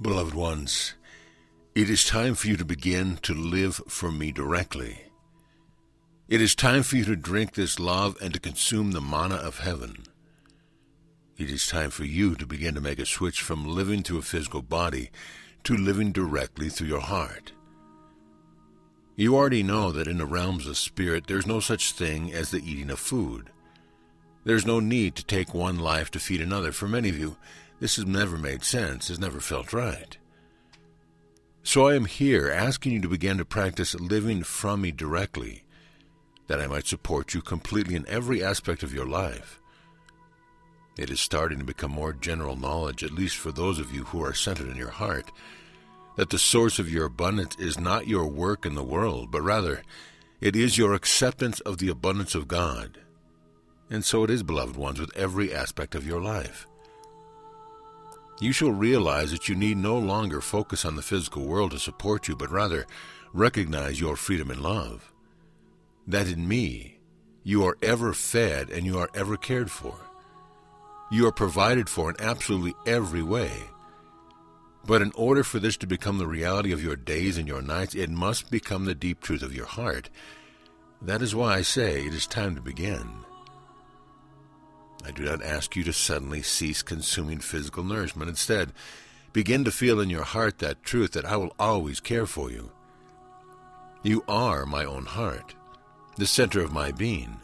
Beloved ones, it is time for you to begin to live for me directly. It is time for you to drink this love and to consume the manna of heaven. It is time for you to begin to make a switch from living through a physical body to living directly through your heart. You already know that in the realms of spirit there's no such thing as the eating of food. There's no need to take one life to feed another. For many of you, this has never made sense, has never felt right. So I am here asking you to begin to practice living from me directly, that I might support you completely in every aspect of your life. It is starting to become more general knowledge, at least for those of you who are centered in your heart, that the source of your abundance is not your work in the world, but rather it is your acceptance of the abundance of God. And so it is, beloved ones, with every aspect of your life. You shall realize that you need no longer focus on the physical world to support you, but rather recognize your freedom in love. That in me, you are ever fed and you are ever cared for. You are provided for in absolutely every way. But in order for this to become the reality of your days and your nights, it must become the deep truth of your heart. That is why I say it is time to begin. I do not ask you to suddenly cease consuming physical nourishment. Instead, begin to feel in your heart that truth that I will always care for you. You are my own heart, the center of my being.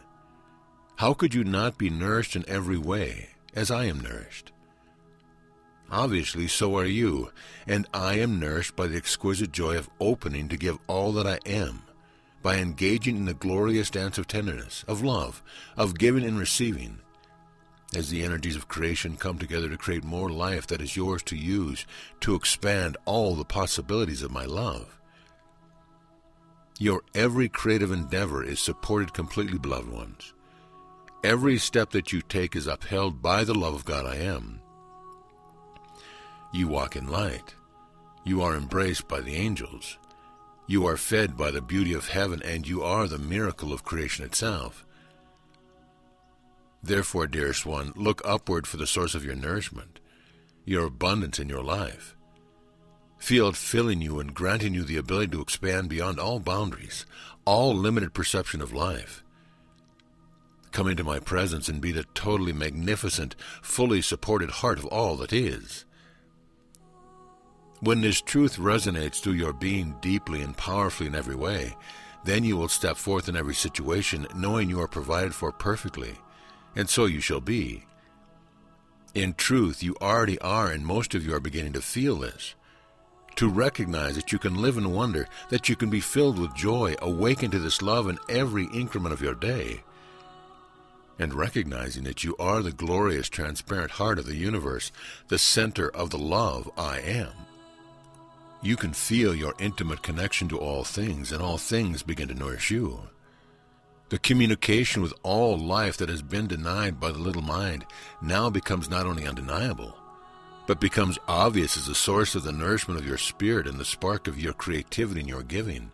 How could you not be nourished in every way, as I am nourished? Obviously, so are you, and I am nourished by the exquisite joy of opening to give all that I am, by engaging in the glorious dance of tenderness, of love, of giving and receiving, as the energies of creation come together to create more life that is yours to use to expand all the possibilities of my love. Your every creative endeavor is supported completely, beloved ones. Every step that you take is upheld by the love of God I am. You walk in light. You are embraced by the angels. You are fed by the beauty of heaven, and you are the miracle of creation itself. Therefore, dearest one, look upward for the source of your nourishment, your abundance in your life. Feel it filling you and granting you the ability to expand beyond all boundaries, all limited perception of life. Come into my presence and be the totally magnificent, fully supported heart of all that is. When this truth resonates through your being deeply and powerfully in every way, then you will step forth in every situation knowing you are provided for perfectly, and so you shall be. In truth, you already are, and most of you are beginning to feel this. To recognize that you can live in wonder, that you can be filled with joy, awaken to this love in every increment of your day. And recognizing that you are the glorious, transparent heart of the universe, the center of the love I am. You can feel your intimate connection to all things, and all things begin to nourish you. The communication with all life that has been denied by the little mind now becomes not only undeniable, but becomes obvious as the source of the nourishment of your spirit and the spark of your creativity and your giving.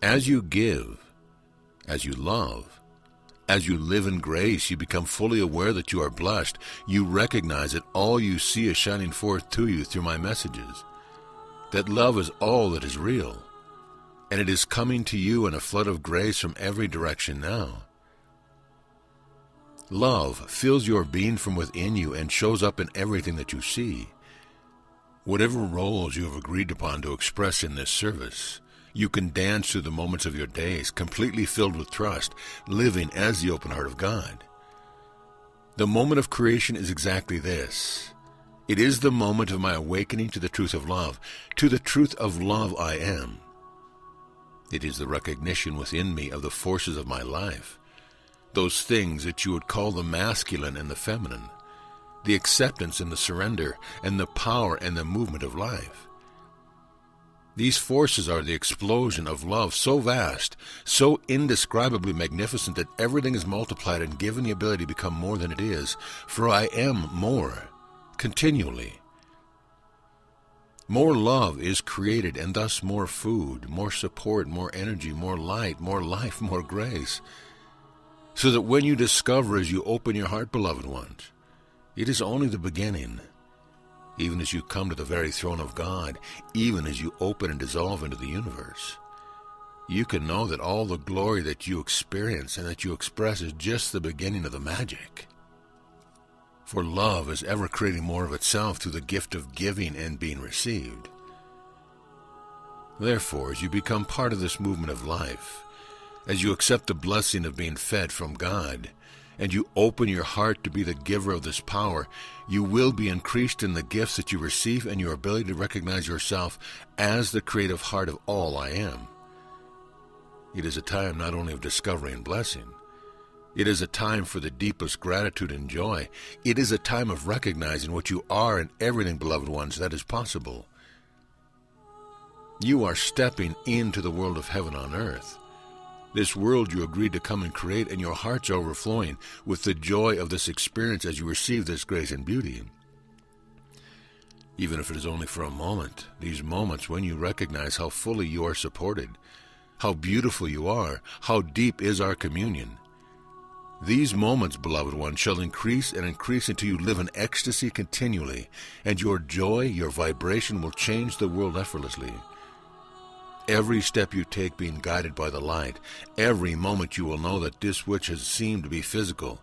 As you give, as you love, as you live in grace, you become fully aware that you are blessed. You recognize that all you see is shining forth to you through my messages, that love is all that is real, and it is coming to you in a flood of grace from every direction now. Love fills your being from within you and shows up in everything that you see. Whatever roles you have agreed upon to express in this service, you can dance through the moments of your days, completely filled with trust, living as the open heart of God. The moment of creation is exactly this. It is the moment of my awakening to the truth of love, to the truth of love I am. It is the recognition within me of the forces of my life, those things that you would call the masculine and the feminine, the acceptance and the surrender, and the power and the movement of life. These forces are the explosion of love so vast, so indescribably magnificent that everything is multiplied and given the ability to become more than it is, for I am more, continually. More love is created, and thus more food, more support, more energy, more light, more life, more grace. So that when you discover as you open your heart, beloved ones, it is only the beginning. even as you come to the very throne of God, even as you open and dissolve into the universe. You can know that all the glory that you experience and that you express is just the beginning of the magic. For love is ever creating more of itself through the gift of giving and being received. Therefore, as you become part of this movement of life, as you accept the blessing of being fed from God, and you open your heart to be the giver of this power, you will be increased in the gifts that you receive and your ability to recognize yourself as the creative heart of all I am. It is a time not only of discovery and blessing, it is a time for the deepest gratitude and joy. It is a time of recognizing what you are and everything, beloved ones, that is possible. You are stepping into the world of heaven on earth. This world you agreed to come and create, and your hearts are overflowing with the joy of this experience as you receive this grace and beauty. Even if it is only for a moment, these moments when you recognize how fully you are supported, how beautiful you are, how deep is our communion. These moments, beloved one, shall increase and increase until you live in ecstasy continually, and your joy, your vibration will change the world effortlessly. Every step you take being guided by the light, every moment you will know that this which has seemed to be physical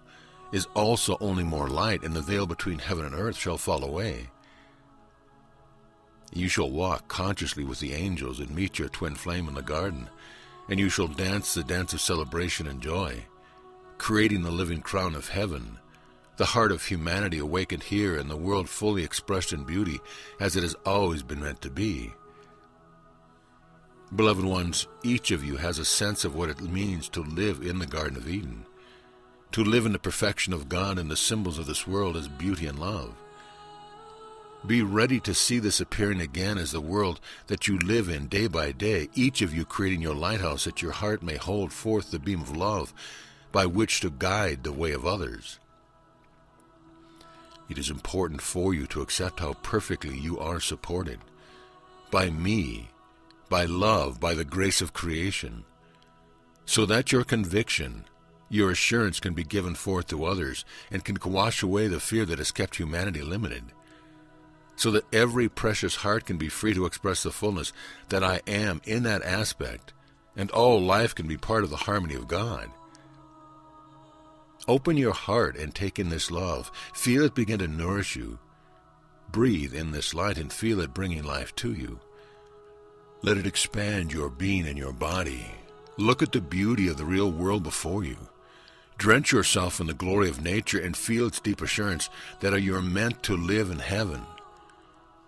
is also only more light, and the veil between heaven and earth shall fall away. You shall walk consciously with the angels and meet your twin flame in the garden, and you shall dance the dance of celebration and joy, creating the living crown of heaven, the heart of humanity awakened here and the world fully expressed in beauty as it has always been meant to be. Beloved ones, each of you has a sense of what it means to live in the Garden of Eden, to live in the perfection of God and the symbols of this world as beauty and love. Be ready to see this appearing again as the world that you live in day by day, each of you creating your lighthouse that your heart may hold forth the beam of love by which to guide the way of others. It is important for you to accept how perfectly you are supported by me, by love, by the grace of creation, so that your conviction, your assurance can be given forth to others and can wash away the fear that has kept humanity limited, so that every precious heart can be free to express the fullness that I am in that aspect, and all life can be part of the harmony of God. Open your heart and take in this love. Feel it begin to nourish you. Breathe in this light and feel it bringing life to you. Let it expand your being and your body. Look at the beauty of the real world before you. Drench yourself in the glory of nature and feel its deep assurance that you are meant to live in heaven.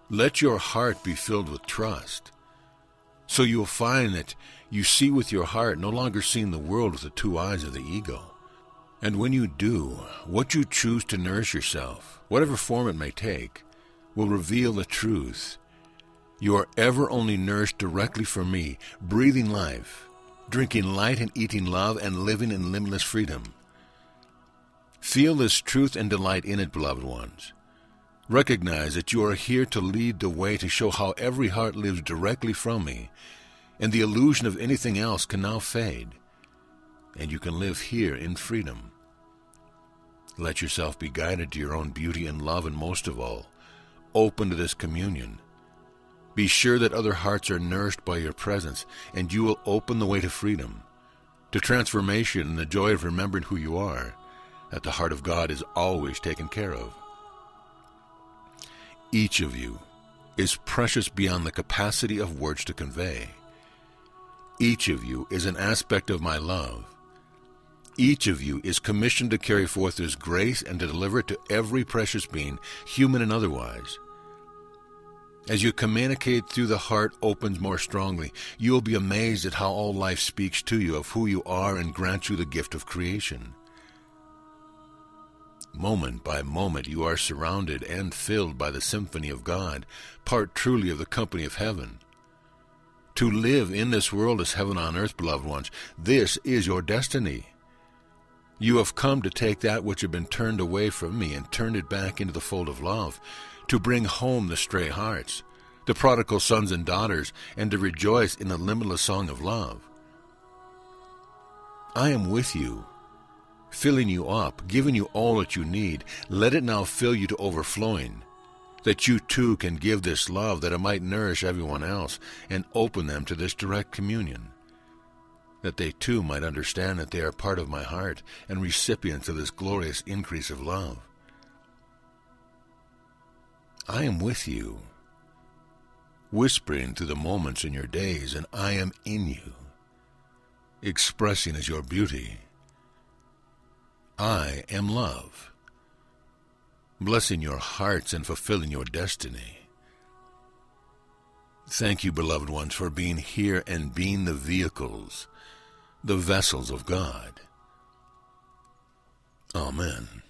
Let your heart be filled with trust, so you will find that you see with your heart, no longer seeing the world with the two eyes of the ego. And when you do, what you choose to nourish yourself, whatever form it may take, will reveal the truth. You are ever only nourished directly from me, breathing life, drinking light and eating love, and living in limitless freedom. Feel this truth and delight in it, beloved ones. Recognize that you are here to lead the way, to show how every heart lives directly from me, and the illusion of anything else can now fade, and you can live here in freedom. Let yourself be guided to your own beauty and love, and most of all, open to this communion. Be sure that other hearts are nourished by your presence, and you will open the way to freedom, to transformation and the joy of remembering who you are, that the heart of God is always taken care of. Each of you is precious beyond the capacity of words to convey. Each of you is an aspect of my love. Each of you is commissioned to carry forth this grace and to deliver it to every precious being, human and otherwise. As you communicate through the heart opens more strongly, you will be amazed at how all life speaks to you of who you are and grants you the gift of creation. Moment by moment you are surrounded and filled by the symphony of God, part truly of the company of heaven. To live in this world as heaven on earth, beloved ones, this is your destiny. You have come to take that which had been turned away from me and turned it back into the fold of love, to bring home the stray hearts, the prodigal sons and daughters, and to rejoice in the limitless song of love. I am with you, filling you up, giving you all that you need. Let it now fill you to overflowing. that you too can give this love, that it might nourish everyone else and open them to this direct communion, that they too might understand that they are part of my heart and recipients of this glorious increase of love. I am with you, whispering through the moments in your days, and I am in you, expressing as your beauty. I am love, blessing your hearts and fulfilling your destiny. Thank you, beloved ones, for being here and being the vehicles, the vessels of God. Amen.